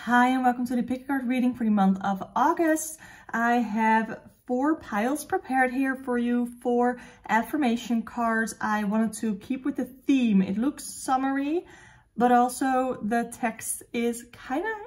Hi and welcome to the pick a card reading for the month of August. I have 4 piles prepared here for you, 4 affirmation cards. I wanted to keep with the theme. It looks summery, but also the text is kind of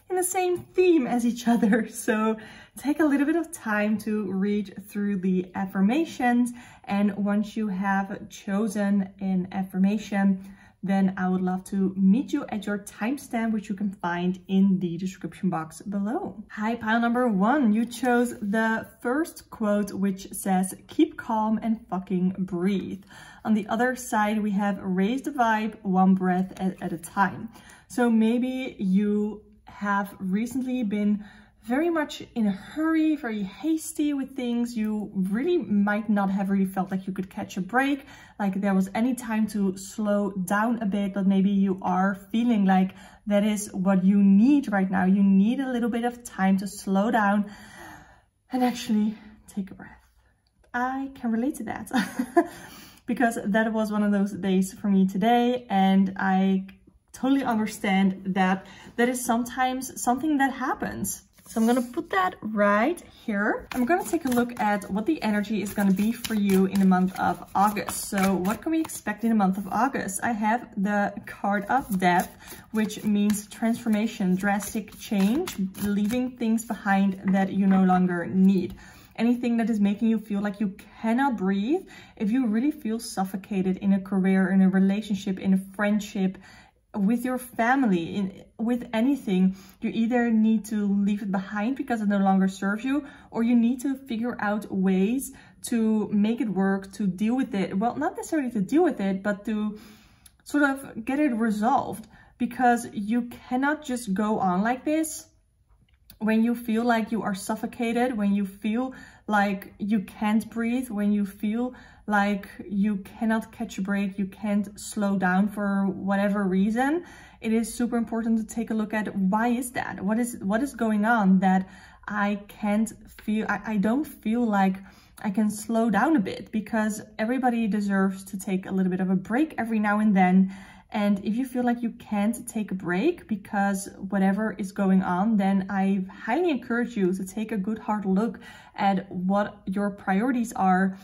in the same theme as each other. So take a little bit of time to read through the affirmations, and once you have chosen an affirmation, then I would love to meet you at your timestamp, which you can find in the description box below. Hi, pile number 1. You chose the first quote, which says, "Keep calm and fucking breathe." On the other side, we have "Raise the vibe, one breath at a time." So maybe you have recently been very much in a hurry, very hasty with things. You really might not have really felt like you could catch a break, like there was any time to slow down a bit, but maybe you are feeling like that is what you need right now. You need a little bit of time to slow down and actually take a breath. I can relate to that because that was one of those days for me today, and I totally understand that that is sometimes something that happens. So I'm going to put that right here. I'm going to take a look at what the energy is going to be for you in the month of August. So what can we expect in the month of August? I have the card of Death, which means transformation, drastic change, leaving things behind that you no longer need. Anything that is making you feel like you cannot breathe. If you really feel suffocated in a career, in a relationship, in a friendship, with your family, with anything, you either need to leave it behind because it no longer serves you, or you need to figure out ways to make it work, to deal with it. Well, not necessarily to deal with it, but to sort of get it resolved, because you cannot just go on like this when you feel like you are suffocated, when you feel like you can't breathe, when you feel like you cannot catch a break, you can't slow down for whatever reason. It is super important to take a look at, why is that? What is going on that I can't feel, I don't feel like I can slow down a bit, because everybody deserves to take a little bit of a break every now and then. And if you feel like you can't take a break because whatever is going on, then I highly encourage you to take a good hard look at what your priorities are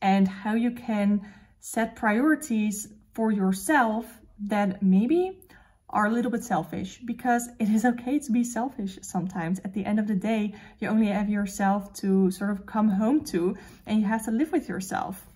and how you can set priorities for yourself that maybe are a little bit selfish, because it is okay to be selfish sometimes. At the end of the day, you only have yourself to sort of come home to, and you have to live with yourself.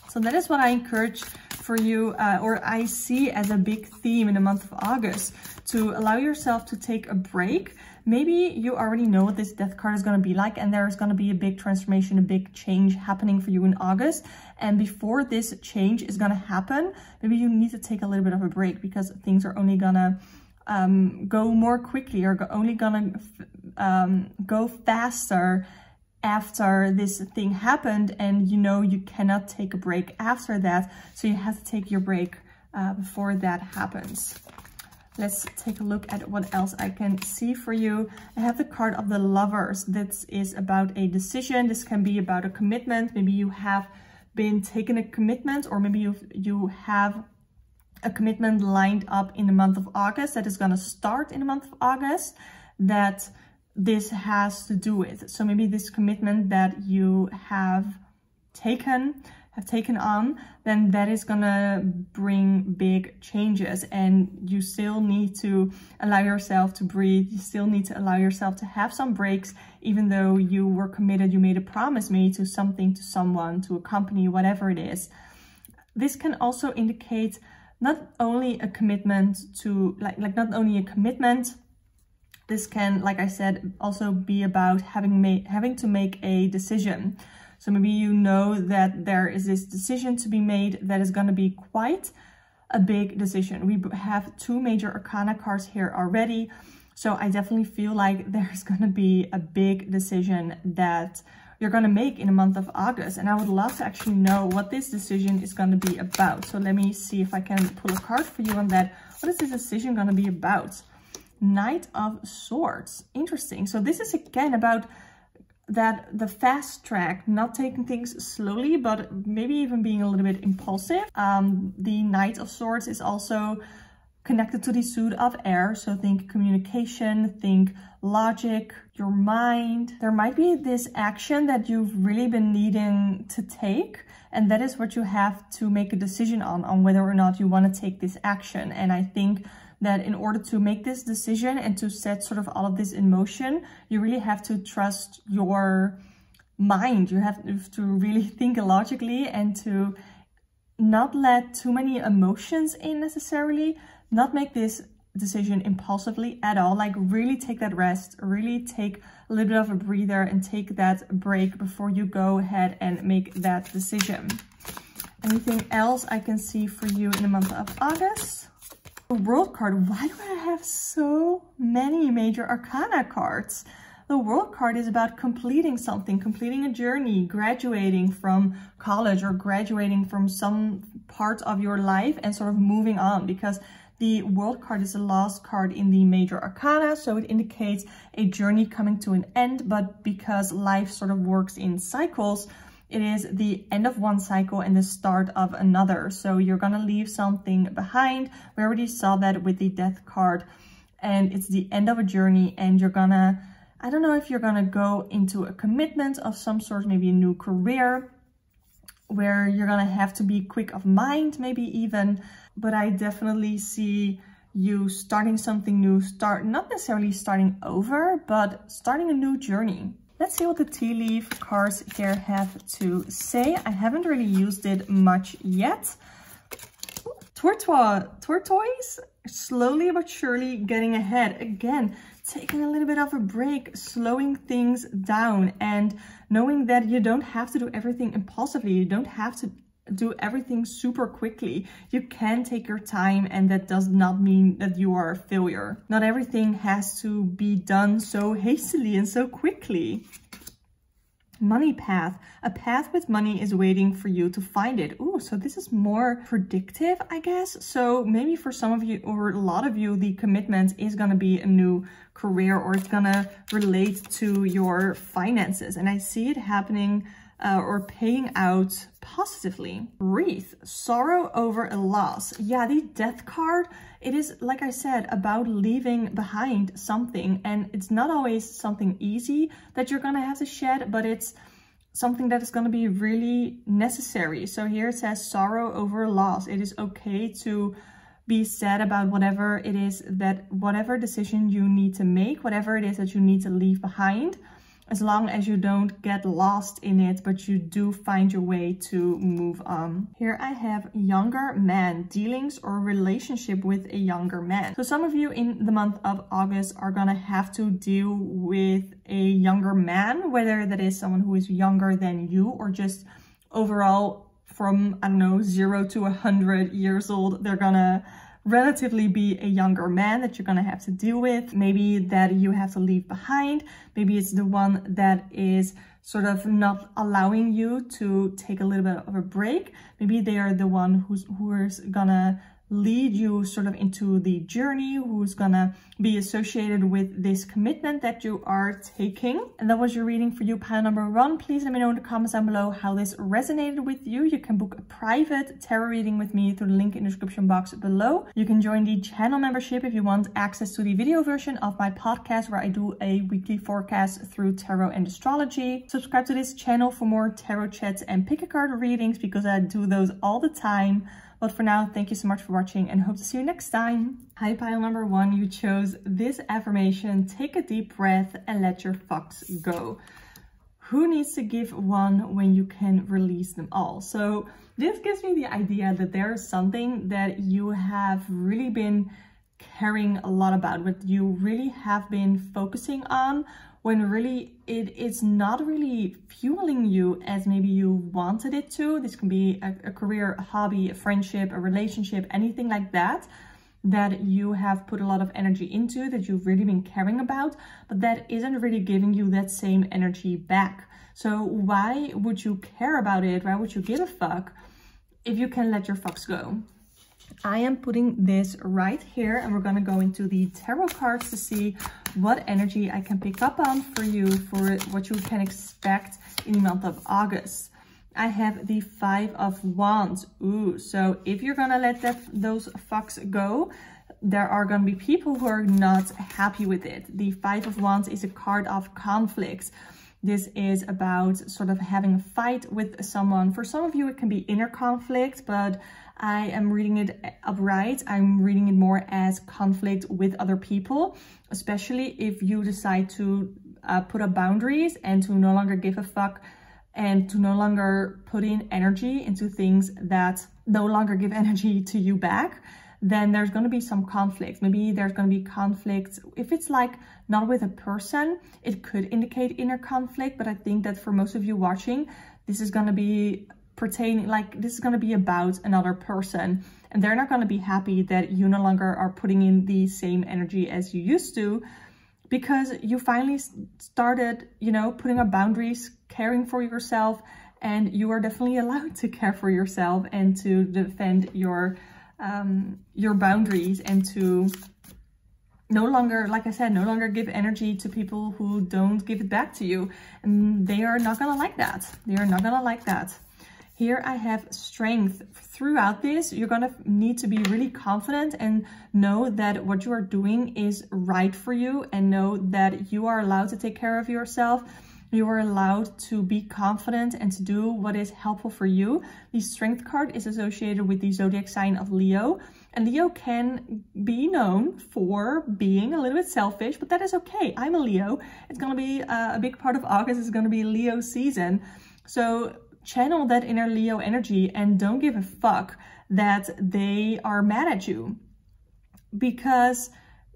So that is what I encourage for you, or I see as a big theme in the month of August, to allow yourself to take a break. Maybe you already know what this Death card is going to be like, and there's going to be a big transformation, a big change happening for you in August. And before this change is going to happen, maybe you need to take a little bit of a break, because things are only going to go more quickly, or only going to go faster after this thing happened, and you know you cannot take a break after that, so you have to take your break before that happens. Let's take a look at what else I can see for you. I have the card of the Lovers. This is about a decision. This can be about a commitment. Maybe you have been taking a commitment, or maybe you have a commitment lined up in the month of August that is going to start in the month of August that this has to do with. So maybe this commitment that you have taken on, then that is gonna bring big changes, and you still need to allow yourself to breathe. You still need to allow yourself to have some breaks, even though you were committed, you made a promise maybe to something, to someone, to a company, whatever it is. This can also indicate not only a commitment to, like not only a commitment. This can, like I said, also be about having to make a decision. So maybe you know that there is this decision to be made that is going to be quite a big decision. We have 2 major arcana cards here already. So I definitely feel like there's going to be a big decision that you're going to make in the month of August. And I would love to actually know what this decision is going to be about. So let me see if I can pull a card for you on that. What is this decision going to be about? Knight of Swords. Interesting. So this is again about that the fast track, not taking things slowly, but maybe even being a little bit impulsive. The Knight of Swords is also connected to the suit of air. So think communication, think logic, your mind. There might be this action that you've really been needing to take, and that is what you have to make a decision on whether or not you want to take this action. And I think that in order to make this decision and to set sort of all of this in motion, you really have to trust your mind. You have to really think logically and to not let too many emotions in necessarily, not make this decision impulsively at all. Like really take that rest, really take a little bit of a breather and take that break before you go ahead and make that decision. Anything else I can see for you in the month of August? The World card. Why do I have so many major arcana cards? The World card is about completing something, completing a journey, graduating from college or graduating from some part of your life and sort of moving on, because the World card is the last card in the major arcana, so it indicates a journey coming to an end. But because life sort of works in cycles, it is the end of one cycle and the start of another. So you're gonna leave something behind. We already saw that with the Death card, and it's the end of a journey, and you're gonna, I don't know if you're gonna go into a commitment of some sort, maybe a new career, where you're gonna have to be quick of mind, maybe even, but I definitely see you starting something new, not necessarily starting over, but starting a new journey. Let's see what the tea leaf cards here have to say. I haven't really used it much yet. Tortoise, slowly but surely getting ahead. Again, taking a little bit of a break, slowing things down, and knowing that you don't have to do everything impulsively. You don't have to do everything super quickly. You can take your time, and that does not mean that you are a failure. Not everything has to be done so hastily and so quickly. Money path. A path with money is waiting for you to find it. Ooh, so this is more predictive, I guess. So maybe for some of you, or a lot of you, the commitment is going to be a new career, or it's going to relate to your finances. And I see it happening or paying out positively. Wreath, sorrow over a loss. Yeah, the Death card, it is, like I said, about leaving behind something, and it's not always something easy that you're gonna have to shed, but it's something that is going to be really necessary. So here it says sorrow over a loss. It is okay to be sad about whatever it is, that whatever decision you need to make, whatever it is that you need to leave behind, as long as you don't get lost in it, but you do find your way to move on. Here I have younger man, dealings or relationship with a younger man. So some of you in the month of August are gonna have to deal with a younger man, whether that is someone who is younger than you or just overall from, I don't know, 0 to 100 years old, they're gonna relatively be a younger man that you're gonna have to deal with. Maybe that you have to leave behind. Maybe it's the one that is sort of not allowing you to take a little bit of a break. Maybe they are the one who is gonna lead you sort of into the journey, who's gonna be associated with this commitment that you are taking. And that was your reading for you, pile number 1. Please let me know in the comments down below how this resonated with you. You can book a private tarot reading with me through the link in the description box below. You can join the channel membership if you want access to the video version of my podcast, where I do a weekly forecast through tarot and astrology. Subscribe to this channel for more tarot chats and pick a card readings, because I do those all the time. But for now, thank you so much for watching and hope to see you next time. Hi, pile number 1, you chose this affirmation: take a deep breath and let your fucks go. Who needs to give one when you can release them all? So this gives me the idea that there is something that you have really been caring a lot about, what you really have been focusing on, when really it's not really fueling you as maybe you wanted it to. This can be a career, a hobby, a friendship, a relationship, anything like that, that you have put a lot of energy into, that you've really been caring about, but that isn't really giving you that same energy back. So why would you care about it? Why would you give a fuck if you can let your fucks go? I am putting this right here, and we're going to go into the tarot cards to see what energy I can pick up on for you, for what you can expect in the month of August. I have the 5 of Wands. Ooh, so if you're going to let those fucks go, there are going to be people who are not happy with it. The Five of Wands is a card of conflict. This is about sort of having a fight with someone. For some of you, it can be inner conflict, but I am reading it upright. I'm reading it more as conflict with other people, especially if you decide to put up boundaries and to no longer give a fuck and to no longer put in energy into things that no longer give energy to you back. Then there's going to be some conflict. Maybe there's going to be conflict. If it's like not with a person, it could indicate inner conflict. But I think that for most of you watching, this is going to be pertaining, like this is going to be about another person. And they're not going to be happy that you no longer are putting in the same energy as you used to, because you finally started, you know, putting up boundaries, caring for yourself. And you are definitely allowed to care for yourself and to defend your boundaries, and to no longer, like I said, no longer give energy to people who don't give it back to you. And they are not gonna like that. They are not gonna like that. Here I have strength. Throughout this, you're gonna need to be really confident and know that what you are doing is right for you, and know that you are allowed to take care of yourself. You are allowed to be confident and to do what is helpful for you. The strength card is associated with the zodiac sign of Leo. And Leo can be known for being a little bit selfish, but that is okay. I'm a Leo. It's going to be a big part of August is going to be Leo season. So channel that inner Leo energy and don't give a fuck that they are mad at you, because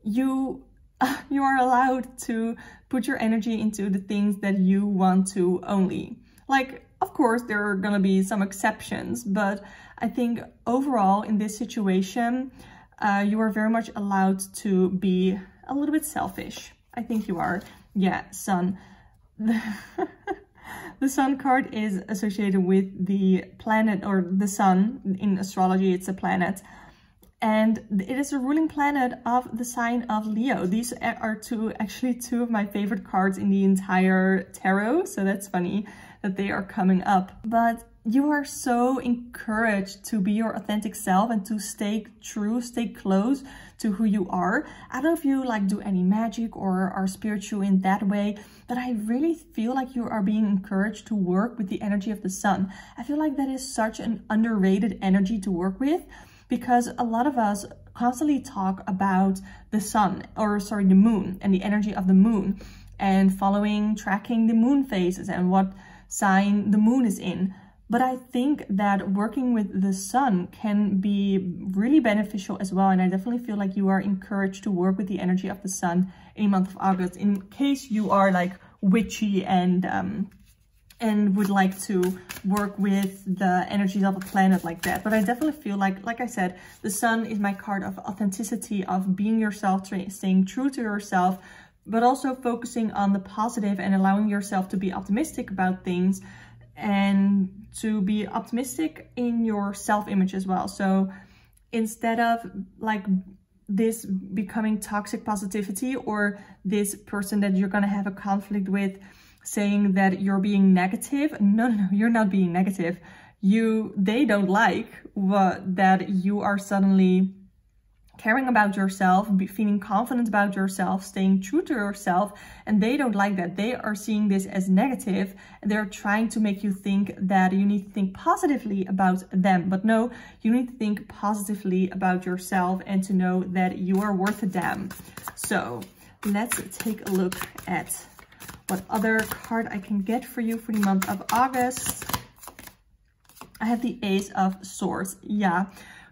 you are allowed to put your energy into the things that you want to only. Like, of course, there are gonna be some exceptions, but I think overall in this situation, you are very much allowed to be a little bit selfish. I think you are. Yeah, Sun. The Sun card is associated with the planet, or the Sun. In astrology, it's a planet. And it is a ruling planet of the sign of Leo. These are actually two of my favorite cards in the entire tarot. So that's funny that they are coming up. But you are so encouraged to be your authentic self and to stay true, stay close to who you are. I don't know if you like do any magic or are spiritual in that way, but I really feel like you are being encouraged to work with the energy of the Sun. I feel like that is such an underrated energy to work with, because a lot of us constantly talk about the Sun, or sorry, the Moon, and the energy of the Moon, and tracking the moon phases and what sign the moon is in. But I think that working with the Sun can be really beneficial as well. And I definitely feel like you are encouraged to work with the energy of the Sun in the month of August, in case you are like witchy and would like to work with the energies of a planet like that. But I definitely feel like I said, the Sun is my card of authenticity, of being yourself, staying true to yourself, but also focusing on the positive and allowing yourself to be optimistic about things and to be optimistic in your self-image as well. So instead of like this becoming toxic positivity, or this person that you're going to have a conflict with saying that you're being negative. No, you're not being negative. They don't like that you are suddenly caring about yourself, feeling confident about yourself, staying true to yourself, and they don't like that. They are seeing this as negative, and they're trying to make you think that you need to think positively about them. But no, you need to think positively about yourself and to know that you are worth a damn. So let's take a look at what other card I can get for you for the month of August. I have the Ace of Swords. Yeah,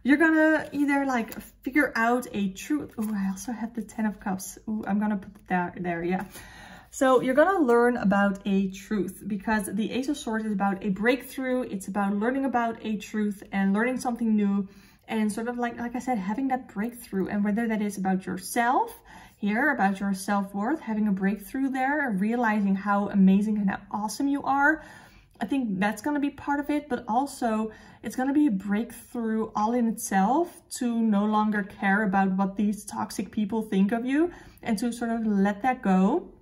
you're gonna either like figure out a truth. Oh, I also have the Ten of Cups. Oh, I'm gonna put that there. Yeah. So you're gonna learn about a truth, because the Ace of Swords is about a breakthrough. It's about learning about a truth and learning something new, and sort of like I said, having that breakthrough. And whether that is about yourself here, about your self-worth, having a breakthrough there, realizing how amazing and how awesome you are. I think that's going to be part of it, but also it's going to be a breakthrough all in itself to no longer care about what these toxic people think of you, and to sort of let that go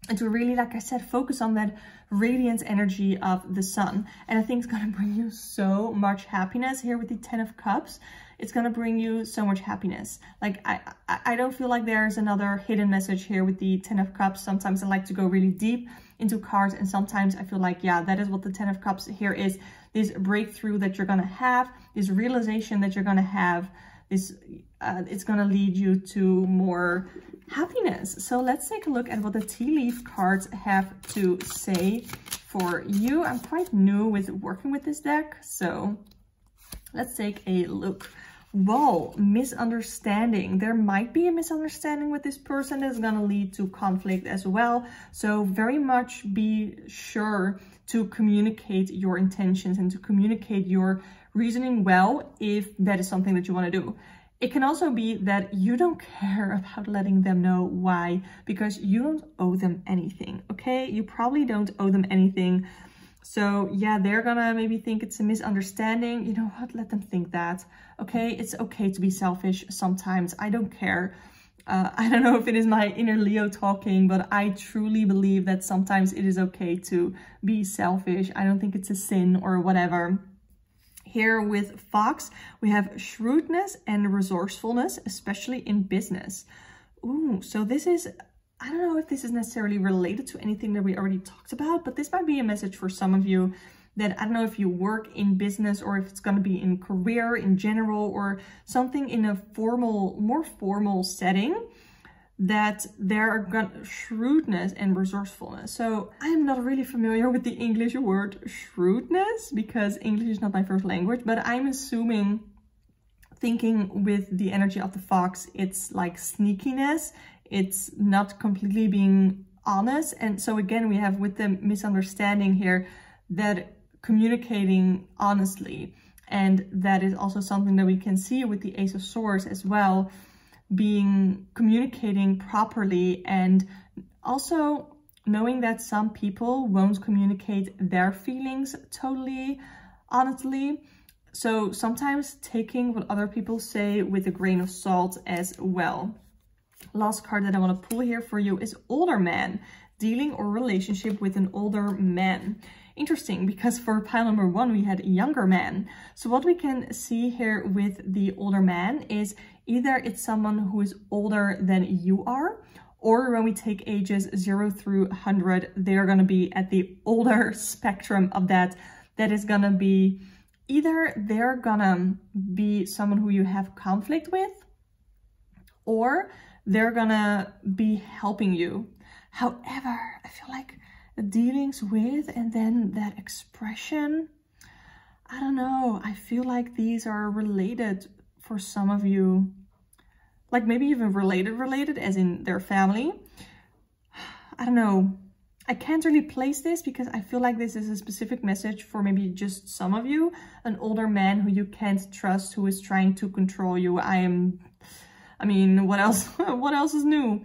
and to really, like I said, focus on that radiant energy of the sun. And I think it's going to bring you so much happiness here with the 10 of Cups. It's going to bring you so much happiness. Like, I don't feel like there's another hidden message here with the 10 of Cups. Sometimes I like to go really deep into cards, and sometimes I feel like, yeah, that is what the 10 of Cups here is. This breakthrough that you're going to have, this realization that you're going to have, this it's going to lead you to more happiness. So let's take a look at what the tea leaf cards have to say for you. I'm quite new with working with this deck, so let's take a look. Whoa, misunderstanding. There might be a misunderstanding with this person that's going to lead to conflict as well. So very much be sure to communicate your intentions and to communicate your reasoning well if that is something that you want to do. It can also be that you don't care about letting them know why, because you don't owe them anything, okay? You probably don't owe them anything. So yeah, they're gonna maybe think it's a misunderstanding. You know what? Let them think that, okay? It's okay to be selfish sometimes. I don't care. I don't know if it is my inner Leo talking, but I truly believe that sometimes it is okay to be selfish. I don't think it's a sin or whatever. Here with Fox, we have shrewdness and resourcefulness, especially in business. Ooh, so this is, I don't know if this is necessarily related to anything that we already talked about, but this might be a message for some of you that, I don't know if you work in business or if it's going to be in career in general or something in a formal, more formal setting, that there are shrewdness and resourcefulness. So I'm not really familiar with the English word shrewdness because English is not my first language, but I'm assuming, thinking with the energy of the fox, it's like sneakiness. It's not completely being honest. And so again, we have with the misunderstanding here that communicating honestly. And that is also something that we can see with the Ace of Swords as well, communicating properly, and also knowing that some people won't communicate their feelings totally honestly. So sometimes taking what other people say with a grain of salt as well. Last card that I want to pull here for you is older man, dealing or relationship with an older man. Interesting, because for pile number 1 we had younger man. So what we can see here with the older man is either it's someone who is older than you are, or when we take ages 0 through 100, they're going to be at the older spectrum of that. That is going to be either they're going to be someone who you have conflict with, or they're going to be helping you. However, I feel like the dealings with and then that expression, I don't know, I feel like these are related for some of you, like maybe even related as in their family. I don't know, I can't really place this because I feel like this is a specific message for maybe just some of you, an older man who you can't trust, who is trying to control you. I mean, what else is new?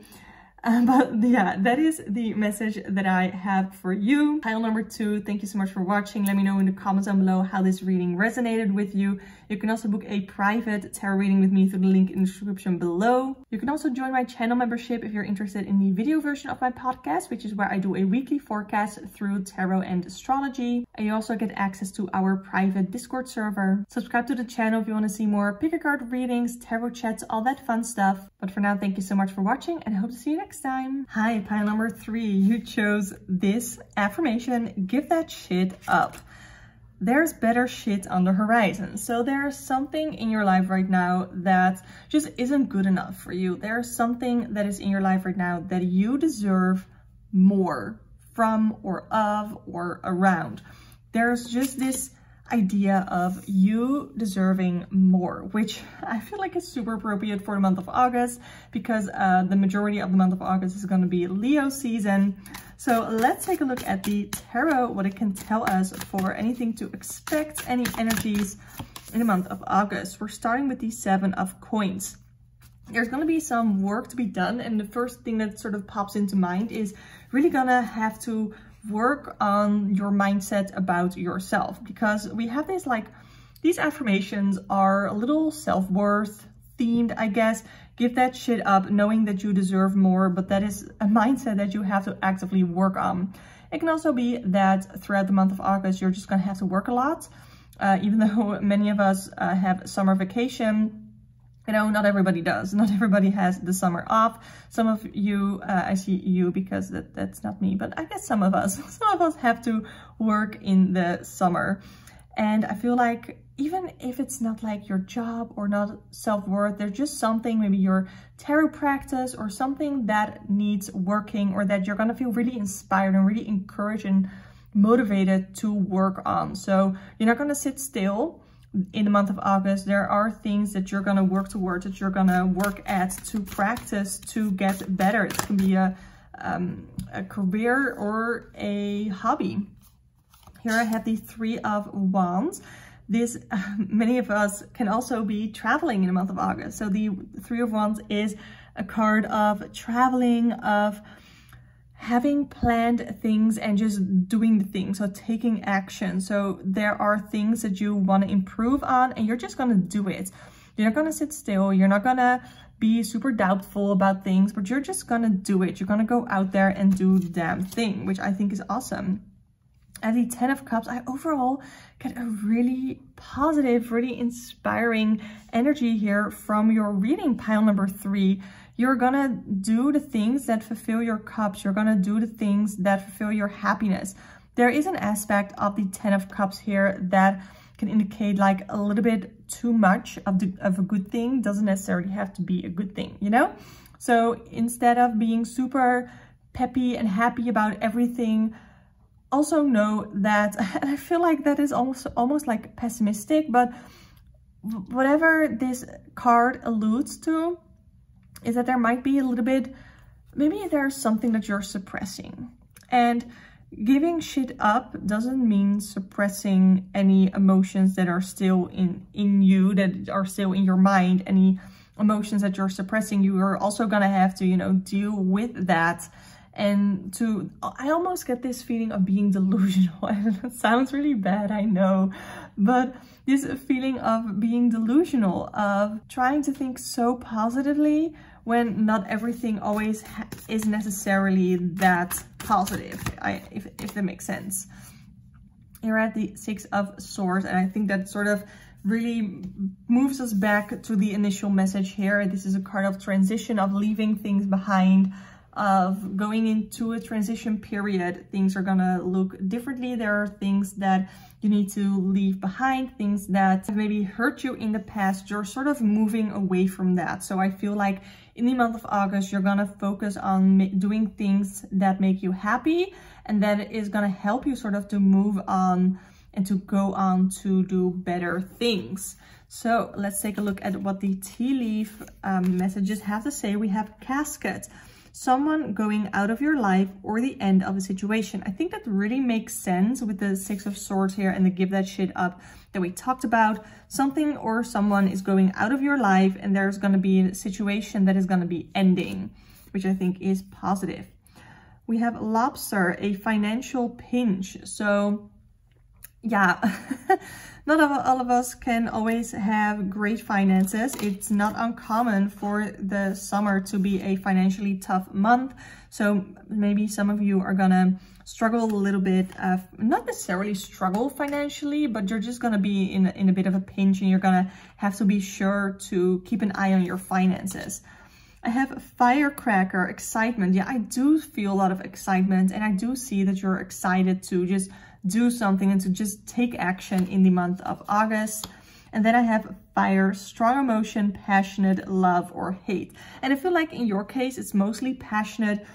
But yeah, that is the message that I have for you. Pile number 2, thank you so much for watching. Let me know in the comments down below how this reading resonated with you. You can also book a private tarot reading with me through the link in the description below. You can also join my channel membership if you're interested in the video version of my podcast, which is where I do a weekly forecast through tarot and astrology. And you also get access to our private Discord server. Subscribe to the channel if you want to see more pick a card readings, tarot chats, all that fun stuff. But for now, thank you so much for watching and I hope to see you next time. Hi, pile number 3, you chose this affirmation: give that shit up. There's better shit on the horizon. So there's something in your life right now that just isn't good enough for you. There's something that is in your life right now that you deserve more from or of or around. There's just this idea of you deserving more, which I feel like is super appropriate for the month of August because the majority of the month of August is going to be Leo season. So let's take a look at the tarot, what it can tell us for anything to expect, any energies in the month of August. We're starting with the 7 of Coins. There's going to be some work to be done, and the first thing that sort of pops into mind is really gonna have to work on your mindset about yourself, because we have this, like, these affirmations are a little self-worth themed, I guess. give that shit up knowing that you deserve more, but that is a mindset that you have to actively work on. It can also be that throughout the month of August, you're just gonna have to work a lot. Even though many of us have summer vacation, you know, not everybody does. Not everybody has the summer off. Some of you, I see you because that's not me, but I guess some of us have to work in the summer. And I feel like even if it's not like your job or not self-worth, there's just something, maybe your tarot practice or something that needs working, or that you're gonna feel really inspired and really encouraged and motivated to work on. So you're not gonna sit still. In the month of August, there are things that you're gonna work towards, that you're gonna work at, to practice, to get better. It can be a career or a hobby. Here I have the Three of Wands. This, many of us can also be traveling in the month of August. So the Three of Wands is a card of traveling, of having planned things and just doing the things, so taking action. So there are things that you want to improve on and you're just going to do it. You're not going to sit still. You're not going to be super doubtful about things, but you're just going to do it. You're going to go out there and do the damn thing, which I think is awesome. At the 10 of Cups, I overall get a really positive, really inspiring energy here from your reading pile number 3. You're gonna do the things that fulfill your cups. You're gonna do the things that fulfill your happiness. There is an aspect of the 10 of Cups here that can indicate like a little bit too much of a good thing. Doesn't necessarily have to be a good thing, you know? So instead of being super peppy and happy about everything, also know that, and I feel like that is almost like pessimistic, but whatever this card alludes to is that there might be a little bit, maybe there's something that you're suppressing. And giving shit up doesn't mean suppressing any emotions that are still in you, that are still in your mind. Any emotions that you're suppressing, you are also gonna have to, you know, deal with that. And I almost get this feeling of being delusional. It sounds really bad, I know, but this feeling of being delusional, of trying to think so positively when not everything always is necessarily that positive, if that makes sense. You're at the 6 of Swords, and I think that sort of really moves us back to the initial message here. This is a card of transition, of leaving things behind, of going into a transition period. Things are gonna look differently. There are things that you need to leave behind, things that maybe hurt you in the past. You're sort of moving away from that. So I feel like in the month of August, you're gonna focus on doing things that make you happy, and that is gonna help you sort of to move on and to go on to do better things. So let's take a look at what the tea leaf messages have to say. We have Casket. Someone going out of your life or the end of a situation. I think that really makes sense with the 6 of Swords here and the give that shit up that we talked about. Something or someone is going out of your life and there's going to be a situation that is going to be ending, which I think is positive. We have Lobster, a financial pinch. So yeah, not all of us can always have great finances. It's not uncommon for the summer to be a financially tough month. So maybe some of you are gonna struggle a little bit, not necessarily struggle financially, but you're just gonna be in a bit of a pinch, and you're gonna have to be sure to keep an eye on your finances. I have Firecracker, excitement. Yeah, I do feel a lot of excitement, and I do see that you're excited to just do something and to just take action in the month of August. And then I have Fire, strong emotion, passionate, love or hate. And I feel like in your case, it's mostly passionate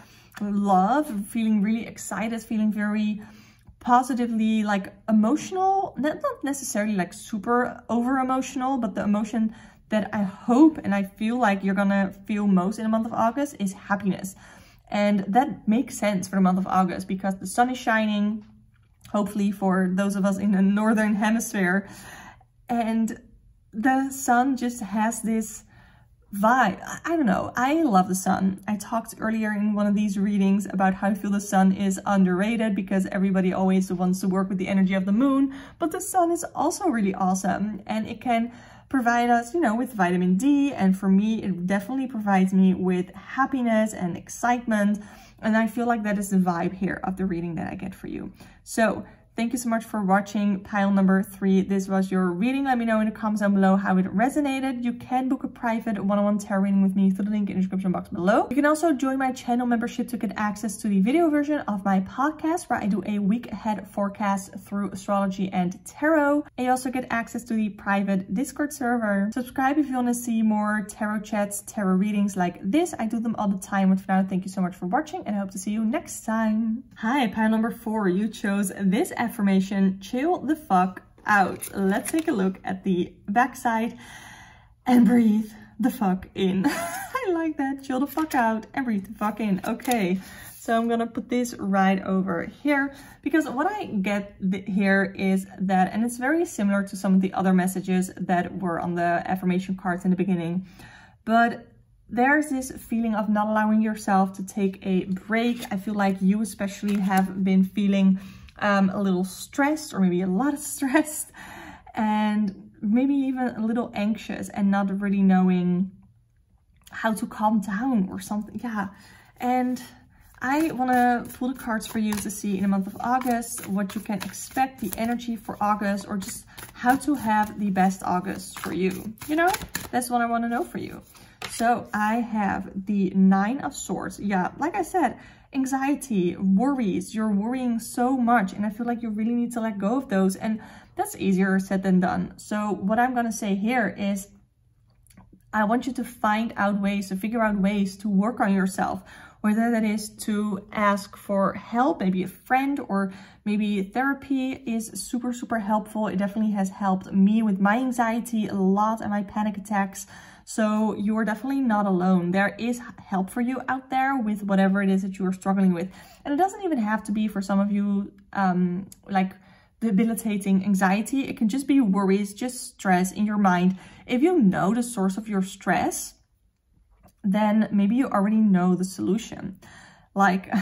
love, feeling really excited, feeling very positively like emotional, not necessarily like super over emotional, but the emotion that I hope and I feel like you're gonna feel most in the month of August is happiness. And that makes sense for the month of August because the sun is shining, hopefully for those of us in the northern hemisphere. And the sun just has this vibe. I don't know. I love the sun. I talked earlier in one of these readings about how I feel the sun is underrated because everybody always wants to work with the energy of the moon. But the sun is also really awesome. And it can provide us, you know, with vitamin D. And for me, it definitely provides me with happiness and excitement. And I feel like that is the vibe here of the reading that I get for you. So thank you so much for watching pile number 3. This was your reading. Let me know in the comments down below how it resonated. You can book a private one-on-one tarot reading with me through the link in the description box below. You can also join my channel membership to get access to the video version of my podcast, where I do a week ahead forecast through astrology and tarot. And you also get access to the private Discord server. Subscribe if you want to see more tarot chats, tarot readings like this. I do them all the time. But for now, thank you so much for watching, and I hope to see you next time. Hi, pile number 4. You chose this affirmation: chill the fuck out. Let's take a look at the backside and breathe the fuck in. I like that. Chill the fuck out and breathe the fuck in. Okay, so I'm gonna put this right over here, because what I get here is that, and it's very similar to some of the other messages that were on the affirmation cards in the beginning, but there's this feeling of not allowing yourself to take a break. I feel like you especially have been feeling a little stressed, or maybe a lot of stressed, and maybe even a little anxious and not really knowing how to calm down or something. Yeah, and I want to pull the cards for you to see in the month of August what you can expect, the energy for August, or just how to have the best August for you. You know, that's what I want to know for you. So I have the 9 of Swords. Yeah, like I said, anxiety, worries, you're worrying so much, and I feel like you really need to let go of those, and that's easier said than done. So what I'm going to say here is I want you to find out ways, to figure out ways to work on yourself, whether that is to ask for help, maybe a friend, or maybe therapy is super, super helpful. It definitely has helped me with my anxiety a lot and my panic attacks. So you are definitely not alone. There is help for you out there with whatever it is that you are struggling with. And it doesn't even have to be, for some of you, like debilitating anxiety. It can just be worries, just stress in your mind. If you know the source of your stress, then maybe you already know the solution. Like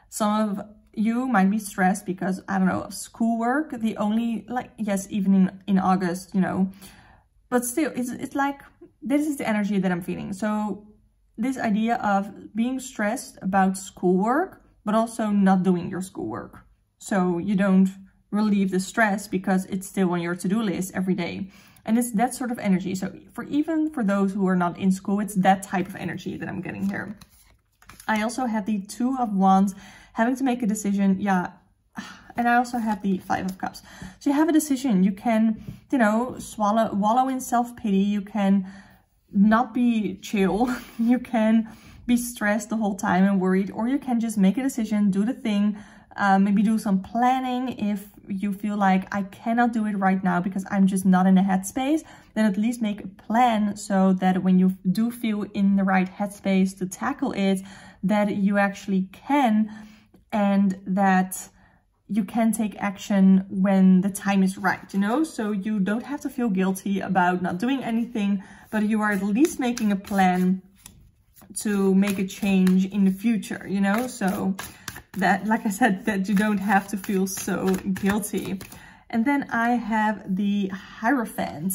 some of you might be stressed because, I don't know, of schoolwork. The only, like, yes, even in August, you know, but still, it's like, this is the energy that I'm feeling. So this idea of being stressed about schoolwork, but also not doing your schoolwork. So you don't relieve the stress because it's still on your to-do list every day. And it's that sort of energy. So even for those who are not in school, it's that type of energy that I'm getting here. I also have the 2 of Wands, having to make a decision. Yeah. And I also have the 5 of Cups. So you have a decision. You can, you know, wallow in self-pity. You can not be chill. You can be stressed the whole time and worried, or you can just make a decision, do the thing, maybe do some planning. If you feel like I cannot do it right now because I'm just not in the headspace, then at least make a plan so that when you do feel in the right headspace to tackle it, that you actually can, and that you can take action when the time is right, you know? So you don't have to feel guilty about not doing anything, but you are at least making a plan to make a change in the future, you know? So that, like I said, that you don't have to feel so guilty. And then I have the Hierophant.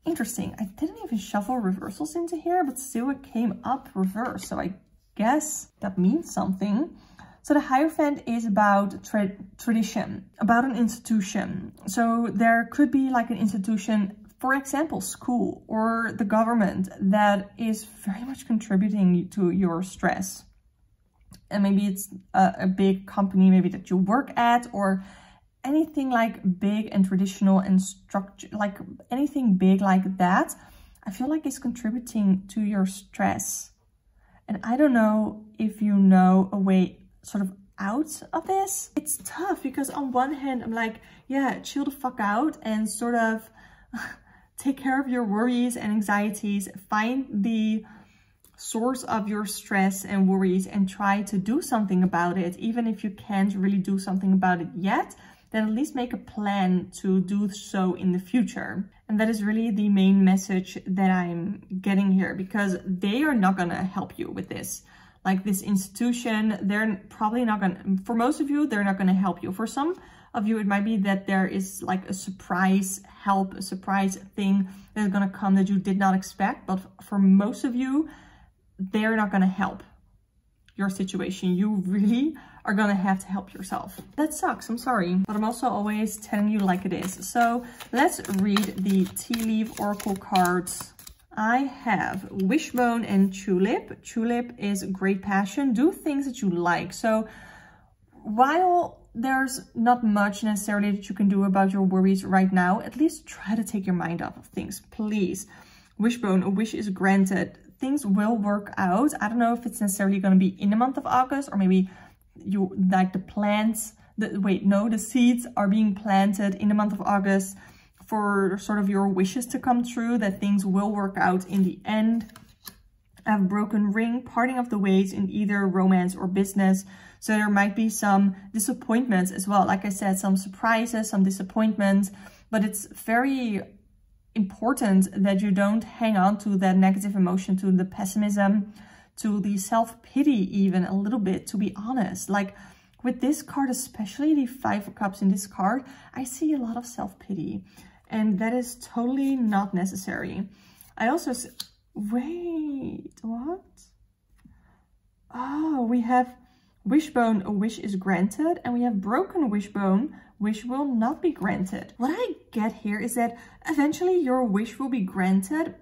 Interesting. I didn't even shuffle reversals into here, but still it came up reversed. So I guess that means something. So the Hierophant is about tradition, about an institution. So there could be like an institution, for example, school or the government, that is very much contributing to your stress. And maybe it's a big company, maybe that you work at, or anything like big and traditional and structure, like anything big like that, I feel like is contributing to your stress. And I don't know if you know a way sort of out of this. It's tough because on one hand, I'm like, yeah, chill the fuck out and sort of take care of your worries and anxieties, find the source of your stress and worries and try to do something about it. Even if you can't really do something about it yet, then at least make a plan to do so in the future. And that is really the main message that I'm getting here, because they are not gonna help you with this. Like this institution, they're probably not gonna, for most of you, they're not gonna help you. For some of you, it might be that there is like a surprise help, a surprise thing that is going to come that you did not expect. But for most of you, they're not going to help your situation. You really are going to have to help yourself. That sucks, I'm sorry. But I'm also always telling you like it is. So let's read the tea leaf oracle cards. I have Wishbone and Tulip. Tulip is great passion. Do things that you like. So while there's not much necessarily that you can do about your worries right now, at least try to take your mind off of things, please. Wishbone, a wish is granted. Things will work out. I don't know if it's necessarily going to be in the month of August, or maybe you like the plants, the seeds are being planted in the month of August for sort of your wishes to come true, that things will work out in the end. I have Broken Ring, parting of the ways in either romance or business. So there might be some disappointments as well. Like I said, some surprises, some disappointments, but it's very important that you don't hang on to that negative emotion, to the pessimism, to the self-pity even a little bit, to be honest. Like with this card, especially the Five of Cups in this card, I see a lot of self-pity, and that is totally not necessary. I also wait, what? Oh, we have Wishbone, a wish is granted, and we have Broken Wishbone, wish will not be granted. What I get here is that eventually your wish will be granted,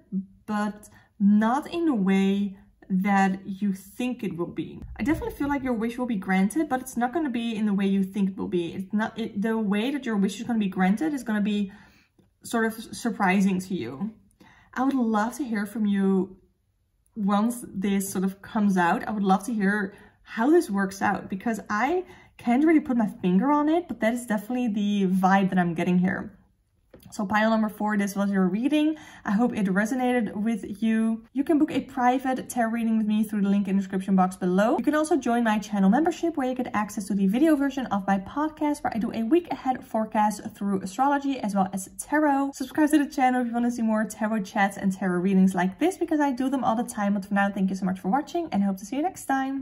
but not in a way that you think it will be. I definitely feel like your wish will be granted, but it's not going to be in the way you think it will be. It's not the way that your wish is going to be granted is going to be sort of surprising to you. I would love to hear from you once this sort of comes out. I would love to hear how this works out, because I can't really put my finger on it, but that is definitely the vibe that I'm getting here. So pile number 4, this was your reading. I hope it resonated with you. You can book a private tarot reading with me through the link in the description box below. You can also join my channel membership, where you get access to the video version of my podcast, where I do a week ahead forecast through astrology as well as tarot. Subscribe to the channel if you want to see more tarot chats and tarot readings like this, because I do them all the time. But for now, thank you so much for watching, and I hope to see you next time.